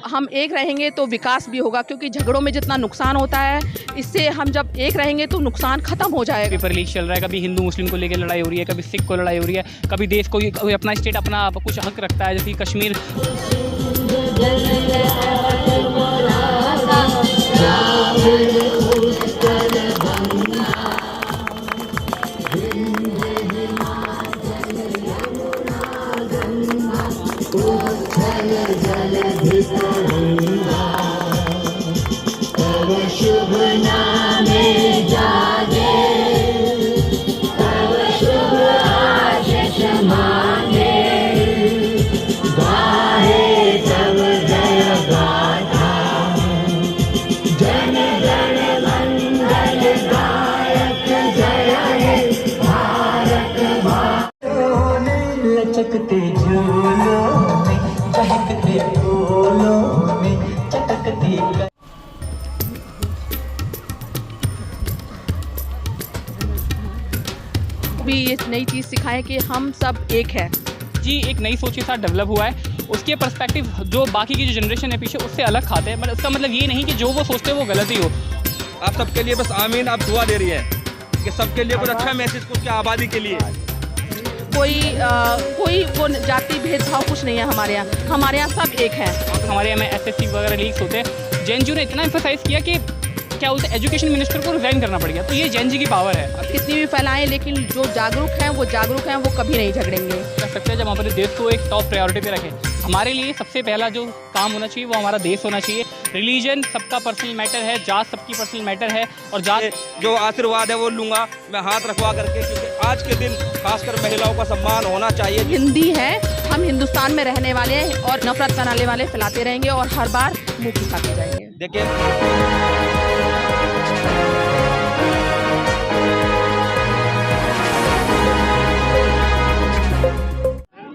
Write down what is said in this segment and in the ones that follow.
हम एक रहेंगे तो विकास भी होगा, क्योंकि झगड़ों में जितना नुकसान होता है, इससे हम जब एक रहेंगे तो नुकसान खत्म हो जाएगा। पेपर लीक चल रहा है, कभी हिंदू मुस्लिम को लेकर लड़ाई हो रही है, कभी सिख को लड़ाई हो रही है, कभी देश कोई अपना स्टेट अपना कुछ हक रखता है, जैसे कश्मीर। शुभ नामे जागे, तव शुभ आशीष मांगे, गाहे तव जय गाथा, जन गण मंगल गायक जय हे भारत माता। लचकते झूलों में, बहकते फूलों में, चटकती भी ये नई चीज़ सिखाएं कि हम सब एक हैं। जी, एक नई सोच के साथ डेवलप हुआ है, उसके पर्सपेक्टिव जो बाकी की जो जनरेशन है पीछे उससे अलग खाते हैं, बट इसका मतलब ये नहीं कि जो वो सोचते हैं वो गलत ही हो। आप सबके लिए बस आमीन आप दुआ दे रही है कि सबके लिए कुछ अच्छा मैसेज कुछ क्या आबादी के लिए। कोई वो जाति भेदभाव कुछ नहीं है हमारे यहाँ सब एक है। हमारे यहाँ में SSC वगैरह लीक्स होते हैं। जैन जी ने इतना एम्फोसाइज किया कि क्या बोलते हैं, एजुकेशन मिनिस्टर को रिजाइन करना पड़ गया। तो ये जैन जी की पावर है। कितनी भी फैलाएं, लेकिन जो जागरूक हैं वो कभी नहीं झगड़ेंगे। कर सकते हैं जब हमारे देश को एक टॉप प्रायोरिटी पे रखें। हमारे लिए सबसे पहला जो काम होना चाहिए वो हमारा देश होना चाहिए। रिलीजन सबका पर्सनल मैटर है, जात सबकी पर्सनल मैटर है, और जात जो आशीर्वाद है वो लूँगा मैं हाथ रखवा करके, क्योंकि आज के दिन खासकर महिलाओं का सम्मान होना चाहिए। हिंदी है, हम हिंदुस्तान में रहने वाले हैं और नफरत फैलाने वाले फैलाते रहेंगे और हर बार मुँह खिलाते जाएंगे। देखिए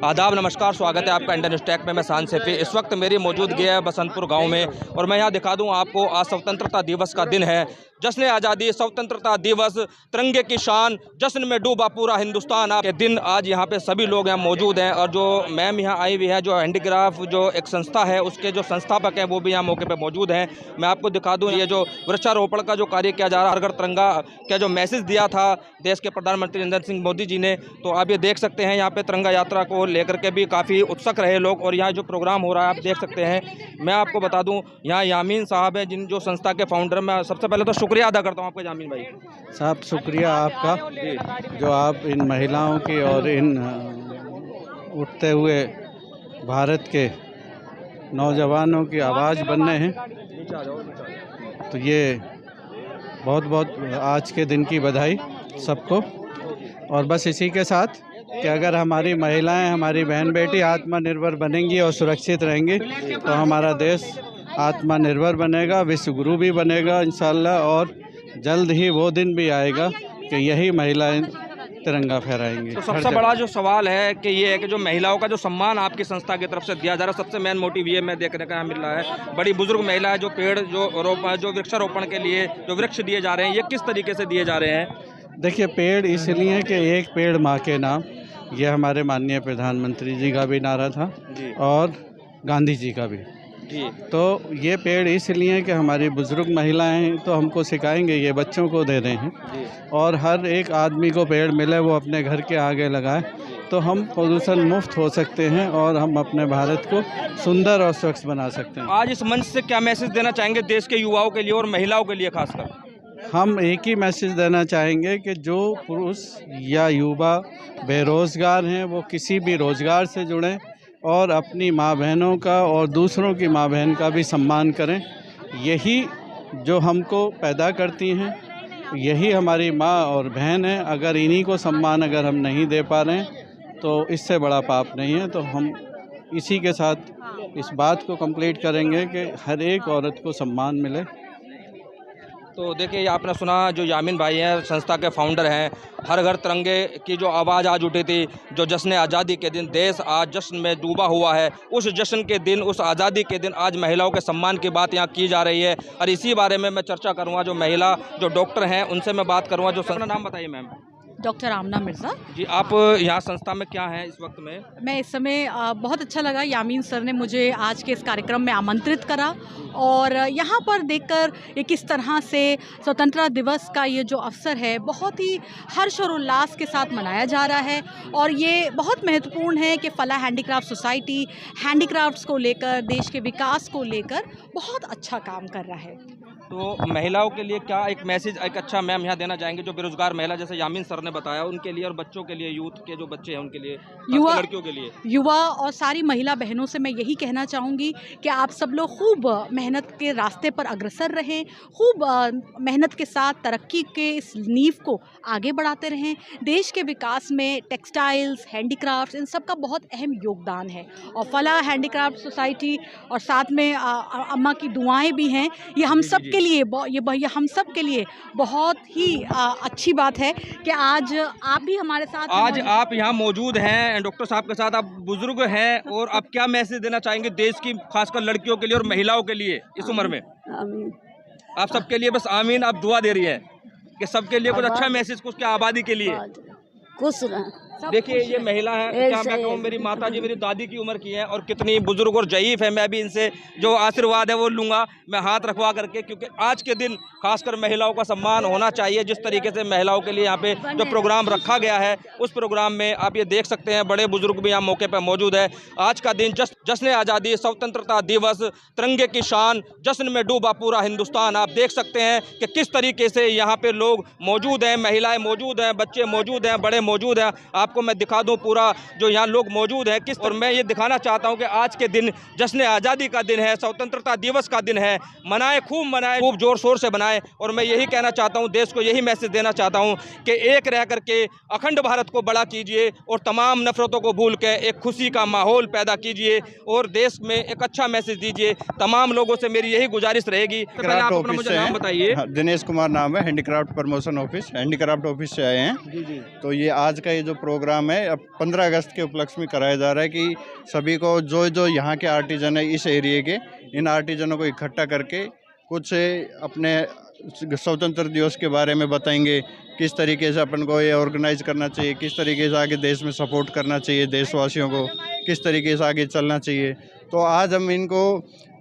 आदाब, नमस्कार, स्वागत है आपका इंडियन न्यूज़ टैक में। मैं शान सैफी। इस वक्त मेरी मौजूदगी है बसंतपुर गांव में, और मैं यहाँ दिखा दूं आपको, आज स्वतंत्रता दिवस का दिन है। जश्न आज़ादी, स्वतंत्रता दिवस, तिरंगे की शान, जश्न में डूबा पूरा हिंदुस्तान। आपके दिन आज यहाँ पे सभी लोग यहाँ मौजूद हैं, और जो मैम यहाँ आई हुई है, जो हैंडीक्राफ्ट जो एक संस्था है उसके जो संस्थापक हैं वो भी यहाँ मौके पर मौजूद हैं। मैं आपको दिखा दूँ ये जो वृक्षारोपण का जो कार्य किया जा रहा है, हर घर तिरंगा का जो मैसेज दिया था देश के प्रधानमंत्री नरेंद्र सिंह मोदी जी ने, तो आप ये देख सकते हैं यहाँ पे तिरंगा यात्रा को लेकर के भी काफ़ी उत्सुक रहे लोग। और यहाँ जो प्रोग्राम हो रहा है आप देख सकते हैं। मैं आपको बता दूं यहाँ यामीन साहब हैं, जिन जो संस्था के फाउंडर। मैं सबसे पहले तो शुक्रिया अदा करता हूँ आपका यामीन भाई साहब। शुक्रिया आपका जो आप इन महिलाओं की और इन उठते हुए भारत के नौजवानों की आवाज़ बन रहे हैं। तो ये बहुत बहुत आज के दिन की बधाई सबको। और बस इसी के साथ कि अगर हमारी महिलाएं, हमारी बहन बेटी आत्मनिर्भर बनेंगी और सुरक्षित रहेंगी तो हमारा देश आत्मनिर्भर बनेगा, विश्व गुरु भी बनेगा इंशाल्लाह। और जल्द ही वो दिन भी आएगा कि यही महिलाएं तिरंगा फहराएंगी। तो सबसे बड़ा जो सवाल है कि ये है कि जो महिलाओं का जो सम्मान आपकी संस्था की तरफ से दिया जा रहा है, सबसे मेन मोटिव ये मैं देखने का मिल रहा है, बड़ी बुजुर्ग महिला है जो पेड़ जो वृक्षारोपण के लिए जो वृक्ष दिए जा रहे हैं, ये किस तरीके से दिए जा रहे हैं? देखिए, पेड़ इसलिए कि एक पेड़ माँ के नाम, ये हमारे माननीय प्रधानमंत्री जी का भी नारा था और गांधी जी का भी। तो ये पेड़ इसलिए कि हमारी बुजुर्ग महिलाएं तो हमको सिखाएंगे, ये बच्चों को दे रहे हैं, और हर एक आदमी को पेड़ मिले वो अपने घर के आगे लगाए तो हम प्रदूषण मुक्त हो सकते हैं और हम अपने भारत को सुंदर और स्वच्छ बना सकते हैं। आज इस मंच से क्या मैसेज देना चाहेंगे देश के युवाओं के लिए और महिलाओं के लिए खासकर? हम एक ही मैसेज देना चाहेंगे कि जो पुरुष या युवा बेरोज़गार हैं वो किसी भी रोज़गार से जुड़ें और अपनी माँ बहनों का और दूसरों की माँ बहन का भी सम्मान करें। यही जो हमको पैदा करती हैं, यही हमारी माँ और बहन है। अगर इन्हीं को सम्मान अगर हम नहीं दे पा रहे हैं तो इससे बड़ा पाप नहीं है। तो हम इसी के साथ इस बात को कंप्लीट करेंगे कि हर एक औरत को सम्मान मिले। तो देखिए, आपने सुना जो यामीन भाई हैं, संस्था के फाउंडर हैं। हर घर तिरंगे की जो आवाज़ आज उठी थी, जो जश्न आज़ादी के दिन देश आज जश्न में डूबा हुआ है, उस जश्न के दिन, उस आज़ादी के दिन आज महिलाओं के सम्मान की बात यहाँ की जा रही है। और इसी बारे में मैं चर्चा करूँगा, जो महिला जो डॉक्टर हैं उनसे मैं बात करूँगा। जो अपना नाम बताइए मैम। डॉक्टर आमना मिर्ज़ा। जी, आप यहाँ संस्था में क्या हैं इस वक्त में? मैं इस समय बहुत अच्छा लगा, यामीन सर ने मुझे आज के इस कार्यक्रम में आमंत्रित करा और यहाँ पर देखकर ये किस तरह से स्वतंत्रता दिवस का ये जो अवसर है बहुत ही हर्ष और उल्लास के साथ मनाया जा रहा है। और ये बहुत महत्वपूर्ण है कि फलाह हैंडीक्राफ्ट सोसाइटी हैंडीक्राफ्ट्स को लेकर, देश के विकास को लेकर बहुत अच्छा काम कर रहा है। तो महिलाओं के लिए क्या एक मैसेज, एक अच्छा मैम यहाँ देना चाहेंगे जो बेरोजगार महिला, जैसे यामीन सर ने बताया, उनके लिए और बच्चों के लिए, यूथ के जो बच्चे हैं उनके लिए, युवा लड़कियों के लिए? युवा और सारी महिला बहनों से मैं यही कहना चाहूँगी कि आप सब लोग खूब मेहनत के रास्ते पर अग्रसर रहें, खूब मेहनत के साथ तरक्की के इस नींव को आगे बढ़ाते रहें। देश के विकास में टेक्सटाइल्स, हैंडीक्राफ्ट्स, इन सब का बहुत अहम योगदान है और फलाह हैंडीक्राफ्ट सोसाइटी और साथ में अम्मा की दुआएं भी हैं। ये हम सब के लिए ये हम सब के लिए बहुत ही अच्छी बात है कि आज आप भी हमारे साथ आज आप यहाँ मौजूद हैं डॉक्टर साहब के साथ, आप बुजुर्ग हैं, और आप क्या मैसेज देना चाहेंगे देश की खासकर लड़कियों के लिए और महिलाओं के लिए इस उम्र में? आमीन। आप सबके लिए बस आमीन, आप दुआ दे रही हैं कि सबके लिए कुछ अच्छा मैसेज, कुछ क्या आबादी के लिए? खुश रहें। देखिए ये महिला है, क्या मैं कहूँ, मेरी माता जी मेरी दादी की उम्र की है और कितनी बुजुर्ग और ज़ईफ़ है। मैं भी इनसे जो आशीर्वाद है वो लूँगा, मैं हाथ रखवा करके, क्योंकि आज के दिन खासकर महिलाओं का सम्मान होना चाहिए। जिस तरीके से महिलाओं के लिए यहाँ पे जो प्रोग्राम रखा गया है, उस प्रोग्राम में आप ये देख सकते हैं बड़े बुजुर्ग भी यहाँ मौके पर मौजूद है। आज का दिन जश्न आज़ादी, स्वतंत्रता दिवस, तिरंगे की शान, जश्न में डूबा पूरा हिंदुस्तान। आप देख सकते हैं कि किस तरीके से यहाँ पे लोग मौजूद हैं, महिलाएँ मौजूद हैं, बच्चे मौजूद हैं, बड़े मौजूद हैं। आपको मैं दिखा दूं पूरा जो यहाँ लोग मौजूद हैं किस, और मैं ये दिखाना चाहता हूं कि आज के दिन जश्न आज़ादी का दिन है, स्वतंत्रता दिवस का दिन है। मनाएं, खूब मनाएं, खूब जोर शोर से मनाएं। और मैं यही कहना चाहता हूं, देश को यही मैसेज देना चाहता हूं कि एक रह करके अखंड भारत को बड़ा कीजिए और तमाम नफरतों को भूल के एक खुशी का माहौल पैदा कीजिए और देश में एक अच्छा मैसेज दीजिए। तमाम लोगों से मेरी यही गुजारिश रहेगी। पहले आप अपना मुझे नाम बताइए। दिनेश कुमार नाम है, handicraft promotion office, handicraft office से आए हैं। तो ये आज का ये जो प्रोग्राम है अब 15 अगस्त के उपलक्ष्य में कराया जा रहा है कि सभी को जो यहाँ के आर्टिजन है इस एरिए के, इन आर्टिजनों को इकट्ठा करके कुछ अपने स्वतंत्र दिवस के बारे में बताएंगे, किस तरीके से अपन को ये ऑर्गेनाइज करना चाहिए, किस तरीके से आगे देश में सपोर्ट करना चाहिए, देशवासियों को किस तरीके से आगे चलना चाहिए। तो आज हम इनको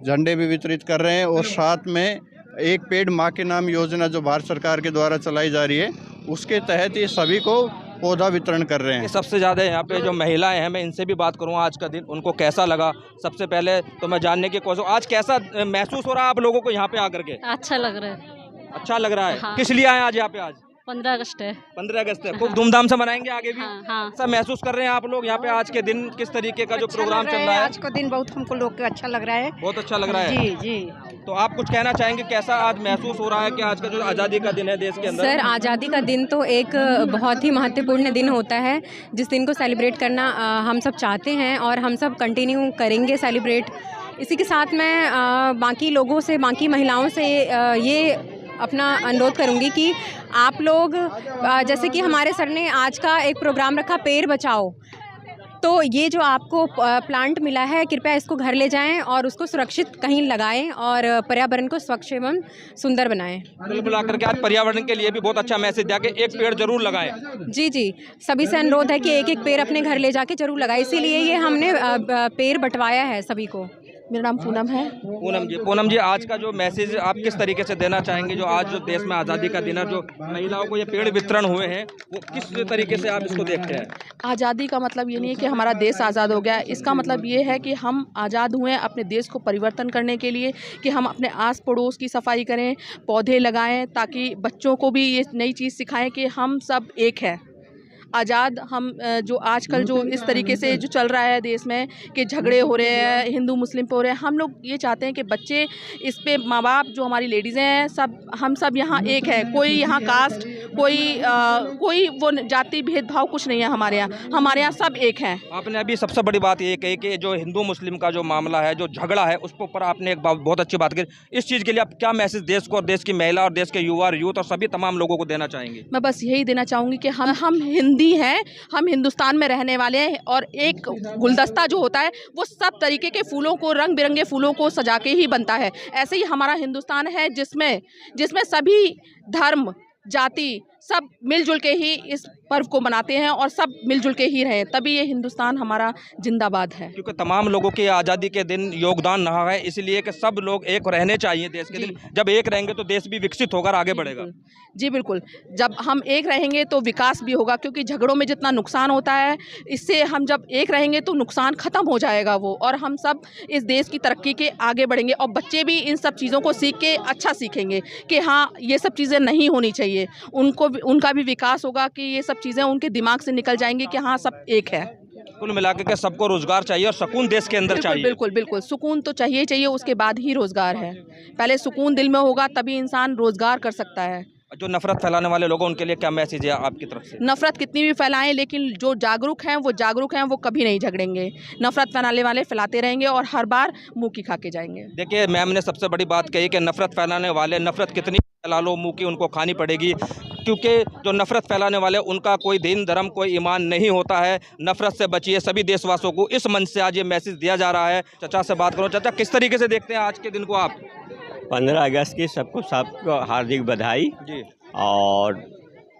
झंडे भी वितरित कर रहे हैं और साथ में एक पेड़ माँ के नाम योजना जो भारत सरकार के द्वारा चलाई जा रही है, उसके तहत ये सभी को पौधा वितरण कर रहे हैं। सबसे ज़्यादा यहाँ पे जो महिलाएं हैं, मैं इनसे भी बात करूँ आज का दिन उनको कैसा लगा। सबसे पहले तो मैं जानने की कोशिश, आज कैसा महसूस हो रहा है आप लोगों को यहाँ पे आकर के? अच्छा लग रहा है। अच्छा लग रहा है। हाँ। किस लिए आए आज यहाँ पे? आज 15 अगस्त है। 15 अगस्त है, खूब धूमधाम से मनाएंगे आगे भी। हाँ। सब महसूस कर रहे हैं आप लोग यहाँ पे आज के दिन किस तरीके का जो अच्छा प्रोग्राम चल रहा है? आज का दिन बहुत हमको लोग को अच्छा लग रहा है। बहुत अच्छा लग रहा है। जी जी। तो आप कुछ कहना चाहेंगे, कैसा आज महसूस हो रहा है कि आज का जो आज़ादी का दिन है देश के अंदर? सर, आज़ादी का दिन तो एक बहुत ही महत्वपूर्ण दिन होता है, जिस दिन को सेलिब्रेट करना हम सब चाहते हैं और हम सब कंटिन्यू करेंगे सेलिब्रेट। इसी के साथ मैं बाकी लोगों से, बाकी महिलाओं से ये अपना अनुरोध करूंगी कि आप लोग, जैसे कि हमारे सर ने आज का एक प्रोग्राम रखा पेड़ बचाओ, तो ये जो आपको प्लांट मिला है, कृपया इसको घर ले जाएं और उसको सुरक्षित कहीं लगाएं और पर्यावरण को स्वच्छ एवं सुंदर बनाएं। कुल मिलाकर के आज पर्यावरण के लिए भी बहुत अच्छा मैसेज दिया कि एक पेड़ जरूर लगाएं। जी जी, सभी से अनुरोध है कि एक एक पेड़ अपने घर ले जाके जरूर लगाएं, इसीलिए ये हमने पेड़ बंटवाया है सभी को। मेरा नाम पूनम है। पूनम जी, आज का जो मैसेज आप किस तरीके से देना चाहेंगे, जो आज जो देश में आज़ादी का दिन है, जो महिलाओं को ये पेड़ वितरण हुए हैं, वो किस तरीके से आप इसको देखते हैं? आज़ादी का मतलब ये नहीं है कि हमारा देश आज़ाद हो गया, इसका मतलब ये है कि हम आज़ाद हुए अपने देश को परिवर्तन करने के लिए, कि हम अपने आस पड़ोस की सफाई करें, पौधे लगाएं, ताकि बच्चों को भी ये नई चीज़ सिखाएं कि हम सब एक हैं। आज़ाद हम जो आजकल जो इस तरीके से जो चल रहा है देश में कि झगड़े हो रहे हैं, हिंदू मुस्लिम पे हो रहे हैं, हम लोग ये चाहते हैं कि बच्चे इस पे, माँ बाप जो हमारी लेडीज़ें हैं, सब हम सब यहाँ एक है। कोई यहाँ कास्ट, कोई वो जाति भेदभाव कुछ नहीं है हमारे यहाँ सब एक हैं। आपने अभी सबसे बड़ी बात ये कही कि जो हिंदू मुस्लिम का जो मामला है, जो झगड़ा है, उसके ऊपर आपने एक बहुत अच्छी बात की। इस चीज़ के लिए आप क्या मैसेज देश को और देश की महिला और देश के युवा और यूथ और सभी तमाम लोगों को देना चाहेंगे? मैं बस यही देना चाहूँगी कि हम हिंदी हैं, हम हिंदुस्तान में रहने वाले हैं, और एक गुलदस्ता जो होता है वो सब तरीके के फूलों को, रंग बिरंगे फूलों को सजा के ही बनता है। ऐसे ही हमारा हिंदुस्तान है जिसमें सभी धर्म, जाति, सब मिलजुल के ही इस पर्व को मनाते हैं और सब मिलजुल के ही रहें, तभी ये हिंदुस्तान हमारा जिंदाबाद है। क्योंकि तमाम लोगों के आज़ादी के दिन योगदान रहा है, इसलिए कि सब लोग एक रहने चाहिए देश के दिन। जब एक रहेंगे तो देश भी विकसित होकर आगे बढ़ेगा। जी बिल्कुल, जब हम एक रहेंगे तो विकास भी होगा, क्योंकि झगड़ों में जितना नुकसान होता है, इससे हम जब एक रहेंगे तो नुकसान ख़त्म हो जाएगा वो, और हम सब इस देश की तरक्की के आगे बढ़ेंगे। और बच्चे भी इन सब चीज़ों को सीख के अच्छा सीखेंगे कि हाँ ये सब चीज़ें नहीं होनी चाहिए, उनका भी विकास होगा कि ये सब चीज़ें उनके दिमाग से निकल जाएंगी कि हाँ सब एक है। कुल मिलाकर के सबको रोजगार चाहिए और सुकून देश के अंदर चाहिए। बिल्कुल बिल्कुल, सुकून तो चाहिए चाहिए, उसके बाद ही रोजगार है। पहले सुकून दिल में होगा तभी इंसान रोजगार कर सकता है। जो नफरत फैलाने वाले लोगों उनके लिए क्या मैसेज है आपकी तरफ से? नफरत कितनी भी फैलाएं, लेकिन जो जागरूक हैं वो कभी नहीं झगड़ेंगे। नफरत फैलाने वाले फैलाते रहेंगे और हर बार मुँह की खा के जाएंगे। देखिए मैम ने सबसे बड़ी बात कही कि नफरत फैलाने वाले नफरत कितनी फैला लो, मुँह की उनको खानी पड़ेगी, क्योंकि जो नफरत फैलाने वाले उनका कोई दीन धर्म कोई ईमान नहीं होता है। नफरत से बचिए, सभी देशवासियों को इस मंच से आज ये मैसेज दिया जा रहा है। चाचा से बात करो। चाचा, किस तरीके से देखते हैं आज के दिन को आप? 15 अगस्त की सबको हार्दिक बधाई जी। और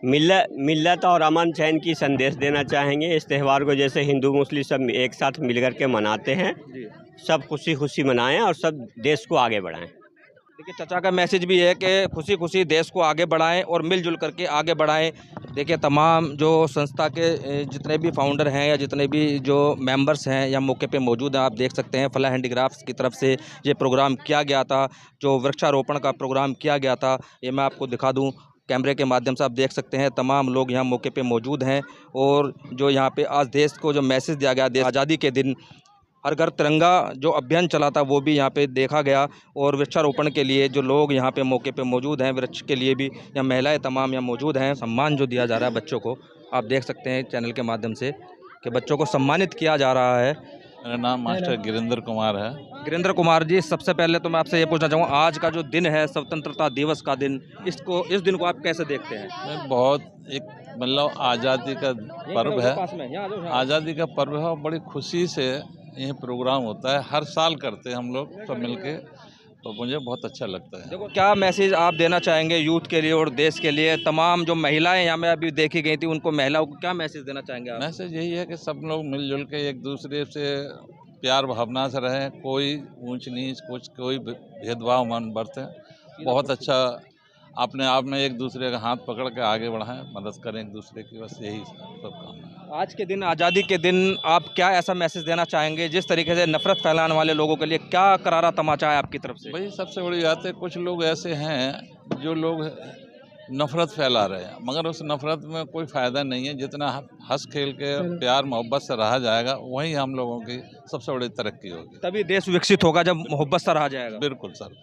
मिल्लत और अमन चैन की संदेश देना चाहेंगे। इस त्यौहार को जैसे हिंदू मुस्लिम सब एक साथ मिलकर के मनाते हैं, सब खुशी खुशी मनाएं और सब देश को आगे बढ़ाएं। देखिए चाचा का मैसेज भी है कि खुशी खुशी देश को आगे बढ़ाएं और मिलजुल करके आगे बढ़ाएं। देखिए तमाम जो संस्था के जितने भी फाउंडर हैं या जितने भी जो मेंबर्स हैं या मौके पे मौजूद हैं, आप देख सकते हैं फला हैंडीक्राफ्ट्स की तरफ से ये प्रोग्राम किया गया था, जो वृक्षारोपण का प्रोग्राम किया गया था। ये मैं आपको दिखा दूं कैमरे के माध्यम से, आप देख सकते हैं तमाम लोग यहाँ मौके पे मौजूद हैं। और जो यहाँ पे आज देश को जो मैसेज दिया गया, देश आज़ादी के दिन हर घर तिरंगा जो अभियान चला था वो भी यहाँ पे देखा गया। और वृक्षारोपण के लिए जो लोग यहाँ पे मौके पे मौजूद हैं, वृक्ष के लिए भी यहाँ महिलाएं तमाम यहाँ मौजूद हैं। सम्मान जो दिया जा रहा है बच्चों को, आप देख सकते हैं चैनल के माध्यम से कि बच्चों को सम्मानित किया जा रहा है। मेरा नाम मास्टर गिरिंदर कुमार है। गिरिंदर कुमार जी, सबसे पहले तो मैं आपसे ये पूछना चाहूँगा, आज का जो दिन है स्वतंत्रता दिवस का दिन, इस दिन को आप कैसे देखते हैं? मैं बहुत एक मतलब आज़ादी का पर्व है, आज़ादी का पर्व है और बड़ी खुशी से ये प्रोग्राम होता है। हर साल करते हैं हम लोग सब मिलके, तो मुझे बहुत अच्छा लगता है। देखो क्या मैसेज आप देना चाहेंगे यूथ के लिए और देश के लिए? तमाम जो महिलाएं यहाँ में अभी देखी गई थी, उनको महिलाओं को क्या मैसेज देना चाहेंगे आप? मैसेज यही है कि सब लोग मिलजुल के एक दूसरे से प्यार भावना से रहें, कोई ऊंच नीच कोई भेदभाव मन बरतें। बहुत अच्छा अपने आप में एक दूसरे का हाथ पकड़ के आगे बढ़ाएं, मदद करें एक दूसरे की, बस यही सब काम है। आज के दिन, आज़ादी के दिन, आप क्या ऐसा मैसेज देना चाहेंगे जिस तरीके से नफरत फैलाने वाले लोगों के लिए क्या करारा तमाचा है आपकी तरफ से? भाई सबसे बड़ी बात है, कुछ लोग ऐसे हैं जो लोग नफरत फैला रहे हैं, मगर उस नफरत में कोई फ़ायदा नहीं है। जितना हंस खेल के प्यार मोहब्बत से रहा जाएगा, वही हम लोगों की सबसे बड़ी तरक्की होगी। तभी देश विकसित होगा जब मोहब्बत से रहा जाएगा। बिल्कुल सर,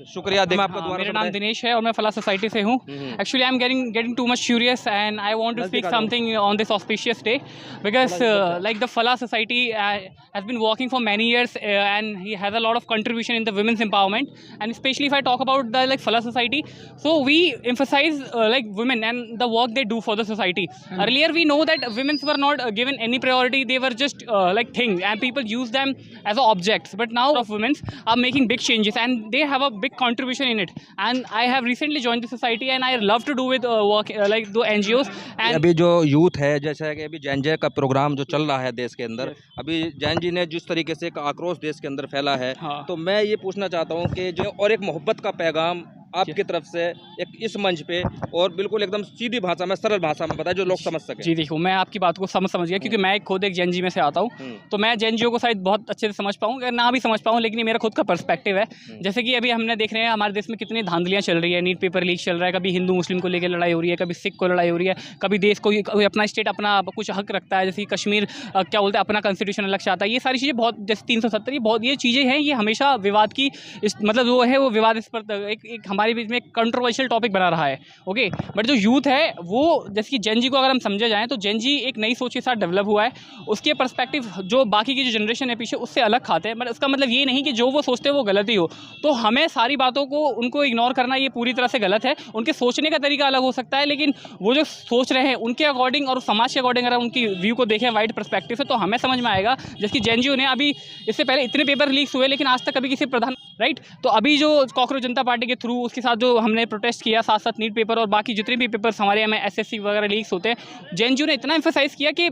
शुक्रिया। मेरा नाम दिनेश है और मैं फला सोसाइटी से हूँ। Actually I am getting too much curious and I want to speak something on this auspicious day because like the फला society has been working for many years and he has a lot of contribution in the women's empowerment, and especially if I talk about the like Fala society, so we emphasize like women and the work they do for the society. Earlier we know that women were not given any priority, they were just like things and people use them as objects, but now of women are making big changes and they have a big contribution in it. And I have recently joined the society and I love to do with work like the NGOs. And अभी जो youth है, जैसा कि अभी जैन जय का programme जो चल रहा है देश के अंदर, अभी जैन जी ने जिस तरीके से एक आक्रोश देश के अंदर फैला है, तो मैं ये पूछना चाहता हूँ कि जो और एक मोहब्बत का पैगाम आपकी तरफ से एक इस मंच पे और बिल्कुल एकदम सीधी भाषा में, सरल भाषा में बताएं जो लोग समझ सकें। जी देखो, मैं आपकी बात को समझ गया क्योंकि मैं खुद एक जैन जी में से आता हूँ, तो मैं जैन जियों को शायद बहुत अच्छे से समझ पाऊँ, अगर ना भी समझ पाऊँ, लेकिन ये मेरा खुद का पर्सपेक्टिव है। जैसे कि अभी हमने देख रहे हैं हमारे देश में कितनी धांधलियाँ चल रही है, नीट पेपर लीक चल रहा है, कभी हिंदू मुस्लिम को लेकर लड़ाई हो रही है, कभी सिख को लड़ाई हो रही है, कभी देश को कोई अपना स्टेट अपना कुछ हक रखता है, जैसे कश्मीर क्या बोलते हैं अपना कॉन्स्टिट्यूशन अलग चाहता है। ये सारी चीज़ें बहुत, जैसे 370, ये बहुत ये चीज़ें हैं, ये हमेशा विवाद की मतलब वो है, वो विवाद इस पर एक हमारे बीच में कंट्रोवर्शियल टॉपिक बना रहा है। ओके, बट जो यूथ है वो, जैसे कि जैन जी को अगर हम समझे जाएँ तो जैन जी एक नई सोच के साथ डेवलप हुआ है, उसके पर्सपेक्टिव जो बाकी की जो जनरेशन है पीछे उससे अलग खाते हैं, बट उसका मतलब ये नहीं कि जो वो सोचते हैं वो गलत ही हो। तो हमें सारी बातों को उनको इग्नोर करना ये पूरी तरह से गलत है। उनके सोचने का तरीका अलग हो सकता है, लेकिन वो जो सोच रहे हैं उनके अकॉर्डिंग और समाज के अकॉर्डिंग अगर उनकी व्यू को देखें वाइड पर्सपेक्टिव से, तो हमें समझ में आएगा। जैसे कि जैन जी ने अभी इससे पहले इतने पेपर लीक्स हुए, लेकिन आज तक कभी किसी प्रधान राइट, तो अभी जो कॉकरोच जनता पार्टी के थ्रू उसके साथ जो हमने प्रोटेस्ट किया, साथ साथ नीट पेपर और बाकी जितने भी पेपर्स हमारे यहाँ में एसएससी वगैरह लीक्स होते हैं, जेएनयू ने इतना एम्फेसाइज किया कि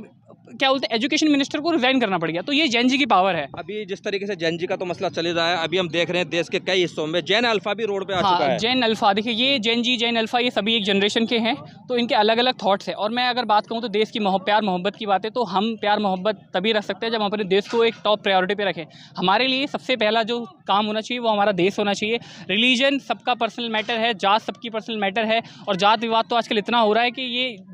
क्या बोलते हैं, एजुकेशन मिनिस्टर को रिजाइन करना पड़ गया। तो ये जेएनजी की पावर है। अभी जिस तरीके से जेएनजी का तो मसला चल रहा है, अभी हम देख रहे हैं देश के कई हिस्सों में जैन अल्फा भी रोड पे आ चुका है। जैन अल्फा, देखिए ये जेएनजी, जैन अल्फा, ये सभी एक जनरेशन के हैं, तो इनके अलग अलग थॉट्स हैं। और मैं अगर बात कहूँ तो देश की प्यार मोहब्बत की बात है, तो हम प्यार मोहब्बत तभी रख सकते हैं जब हम अपने देश को एक टॉप प्रायोरिटी पे रखें। हमारे लिए सबसे पहला जो काम होना चाहिए वो हमारा देश होना चाहिए। रिलीजन सबका पर्सनल मैटर है, जात सबकी पर्सनल मैटर है, और जात विवाद तो आजकल इतना हो रहा है कि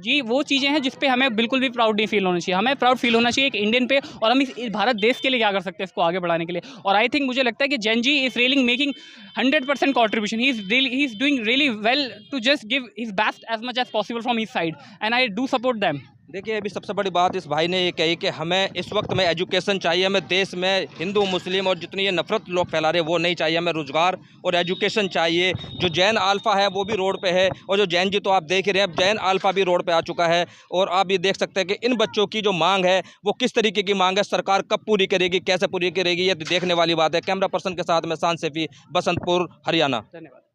ये वो चीज़ें हैं जिस पे हमें बिल्कुल भी प्राउड नहीं फील होना चाहिए। हमें प्राउड फील होना चाहिए एक इंडियन पे, और हम इस भारत देश के लिए क्या कर सकते हैं इसको आगे बढ़ाने के लिए। और आई थिंक मुझे लगता है कि JNG is really making 100% contribution. He is doing really well to just give his best as much as possible from his side, and I do support them. देखिए अभी सबसे बड़ी बात इस भाई ने ये कही कि हमें इस वक्त में एजुकेशन चाहिए, हमें देश में हिंदू मुस्लिम और जितनी ये नफरत लोग फैला रहे हैं वो नहीं चाहिए, हमें रोजगार और एजुकेशन चाहिए। जो जैन अल्फा है वो भी रोड पे है, और जो जैन जी तो आप देख ही रहे हैं, जैन अल्फा भी रोड पे आ चुका है। और आप ये देख सकते हैं कि इन बच्चों की जो मांग है वो किस तरीके की मांग है, सरकार कब पूरी करेगी, कैसे पूरी करेगी, ये देखने वाली बात है। कैमरा पर्सन के साथ में शान सैफी, बसंतपुर, हरियाणा। धन्यवाद।